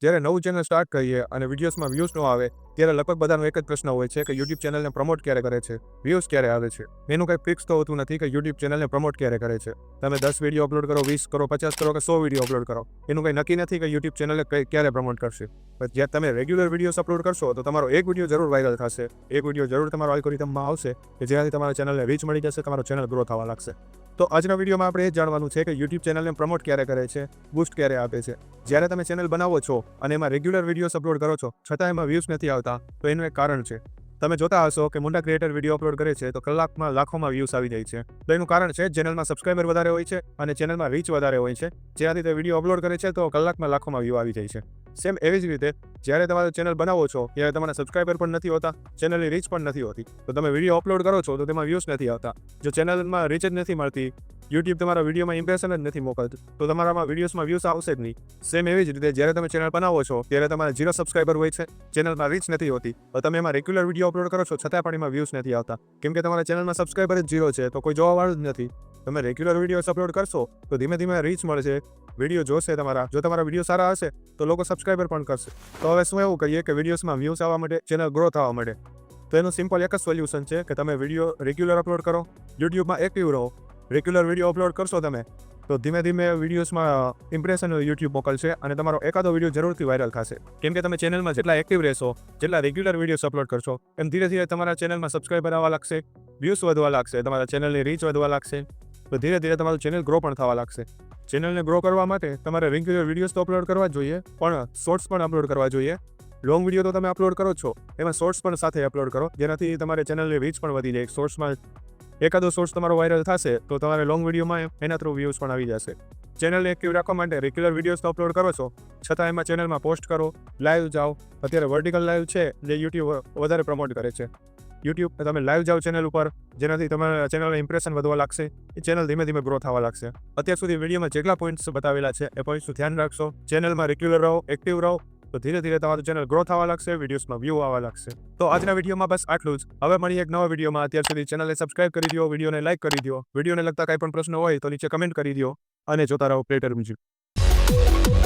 જ્યારે નવું channel start કરીએ અને વિડીયોઝમાં વ્યૂઝ ન આવે ત્યારે લગભગ બધાનો એક જ પ્રશ્ન હોય છે કે યુટ્યુબ ચેનલને પ્રમોટ ક્યારે કરે છે, વ્યૂઝ ક્યારે આવે છે. એનું કંઈ ફિક્સ તો હોતું નથી કે યુટ્યુબ ચેનલને પ્રમોટ ક્યારે કરે છે. તમે 10 વિડીયો અપલોડ કરો, 20 કરો, 50 કરો કે 100 વિડીયો અપલોડ કરો, એનું કંઈ નક્કી નથી કે યુટ્યુબ ચેનલને ક્યારે પ્રમોટ કરશે. પણ જ્યારે તમે રેગ્યુલર વિડીયોઝ અપલોડ કરશો તો તમારો એક વિડીયો જરૂર વાયરલ થશે, એક વિડીયો જરૂર તમારો આલ્ગોરિધમમાં આવશે કે જેનાથી તમારા ચેનલને રીચ મળી જશે, તમારો ચેનલ ગ્રો થવા લાગશે. તો આજના વિડીયોમાં આપણે એ જાણવાનું છે કે યુટ્યુબ ચેનલને પ્રમોટ ક્યારે કરે છે, બૂસ્ટ ક્યારે આપે છે. જ્યારે તમે ચેનલ બનાવો છો અને એમાં રેગ્યુલર વિડીયોઝ અપલોડ કરો છો છતાં એમાં વ્યૂઝ નથી આવતા તો એનું એક કારણ છે. તમે જોતા હશો કે મુન્ડા ક્રિએટર વિડીયો અપલોડ કરે છે તો કલાકમાં લાખોમાં વ્યૂઝ આવી જાય છે. તો એનું કારણ છે ચેનલમાં સબસ્ક્રાઈબર વધારે હોય છે અને ચેનલમાં રીચ વધારે હોય છે. જેનાથી તે વિડીયો અપલોડ કરે છે તો કલાકમાં લાખોમાં વ્યૂ આવી જાય છે. સેમ એવી જ રીતે જ્યારે તમારું ચેનલ બનાવો છો ત્યારે તમારા સબસ્ક્રાઈબર પણ નથી હોતા, ચેનલની રીચ પણ નથી હોતી. તો તમે વિડીયો અપલોડ કરો છો તો તેમાં વ્યૂઝ નથી આવતા. જો ચેનલમાં રીચ જ નથી મળતી, યુટ્યુબ તમારા વિડીયોમાં ઇમ્પ્રેશન જ નથી મોકલતું તો તમારામાં વિડીયોઝમાં વ્યૂઝ આવશે જ નહીં. સેમ એવી જ રીતે જ્યારે તમે ચેનલ બનાવો છો ત્યારે તમારા 0 સબસ્ક્રાઈબર હોય છે, ચેનલમાં રીચ નથી હોતી, તો તમે એમાં રેગ્યુલર વિડીયો અપલોડ કરો છો છતાં પણ એમાં વ્યૂઝ નથી આવતા કેમ કે તમારા ચેનલમાં સબસ્ક્રાઈબર જ 0 છે તો કોઈ જોવાવાળું જ નથી. તમે રેગ્યુલર વિડીયોઝ અપલોડ કરશો તો ધીમે ધીમે રીચ મળશે, વિડીયો જોશે તમારા. જો તમારા વિડીયો સારા હશે તો લોકો સબસ્ક્રાઈબર પણ કરશે. તો હવે શું એવું કરીએ કે વિડીયોઝમાં વ્યૂઝ આવવા માટે, ચેનલ ગ્રો થવા માટે, તો એનું સિમ્પલ એક જ સોલ્યુશન છે કે તમે વિડીયો રેગ્યુલર અપલોડ કરો, યુટ્યુબમાં એક્ટિવ રહો. રેગ્યુલર વિડીયો અપલોડ કરશો તમે તો ધીમે ધીમે વિડીયોઝમાં ઇમ્પ્રેશન યુટ્યુબ મોકલશે અને તમારો એકાદો વિડીયો જરૂરથી વાયરલ થશે. કેમ કે તમે ચેનલમાં જેટલા એક્ટિવ રહેશો, જેટલા રેગ્યુલર વિડીયોઝ અપલોડ કરશો, એમ ધીરે ધીરે તમારા ચેનલમાં સબસ્ક્રાઈબર આવવા લાગશે, વ્યૂઝ વધવા લાગશે, તમારા ચેનલની રીચ વધવા લાગશે. તો ધીરે ધીરે તમારું ચેનલ ગ્રો પણ થવા લાગશે. ચેનલને ગ્રો કરવા માટે તમારે રેગ્યુલર વિડીયોઝ તો અપલોડ કરવા જોઈએ પણ શોર્ટ્સ પણ અપલોડ કરવા જોઈએ. લોંગ વિડીયો તો તમે અપલોડ કરો છો, એમાં શોર્ટ્સ પણ સાથે અપલોડ કરો જેનાથી તમારે ચેનલની રીચ પણ વધી જાય. શોર્ટ્સમાં એકાદો શોર્ટ્સ તમારો વાયરલ થશે તો તમારે લોંગ વિડીયોમાં એના થ્રુ વ્યૂઝ પણ આવી જશે. ચેનલને એક્ટિવ રાખવા માટે રેગ્યુલર વિડીયોઝ તો અપલોડ કરો છો છતાં એમાં ચેનલમાં પોસ્ટ કરો, લાઈવ જાઓ. અત્યારે વર્ટિકલ લાઈવ છે જે યુટ્યુબ વધારે પ્રમોટ કરે છે. યુટ્યુબ તમે લાઈવ જાઓ ચેનલ ઉપર, જેનાથી તમારા ચેનલનું ઇમ્પ્રેશન વધવા લાગશે, એ ચેનલ ધીમે ધીમે ગ્રો થવા લાગશે. અત્યાર સુધી વિડીયોમાં જેટલા પોઈન્ટ્સ બતાવેલા છે એ પોઈન્ટ્સનું ધ્યાન રાખશો, ચેનલમાં રેગ્યુલર રહો, એક્ટિવ રહો, તો ધીરે ધીરે તમારું ચેનલ ગ્રો થવા લાગશે, વિડીયોઝમાં વ્યૂ આવવા લાગશે. તો આજના વિડીયોમાં બસ આટલું જ. હવે મળીએ એક નવા વિડીયોમાં. અત્યાર સુધી ચેનલને સબસ્ક્રાઇબ કરી દો, વિડીયોને લાઇક કરી દો, વિડીયોને લગતા કંઈ પણ પ્રશ્નો હોય તો નીચે કમેન્ટ કરી દો અને જોતા રહો ક્રિએટર મ્યુઝિક.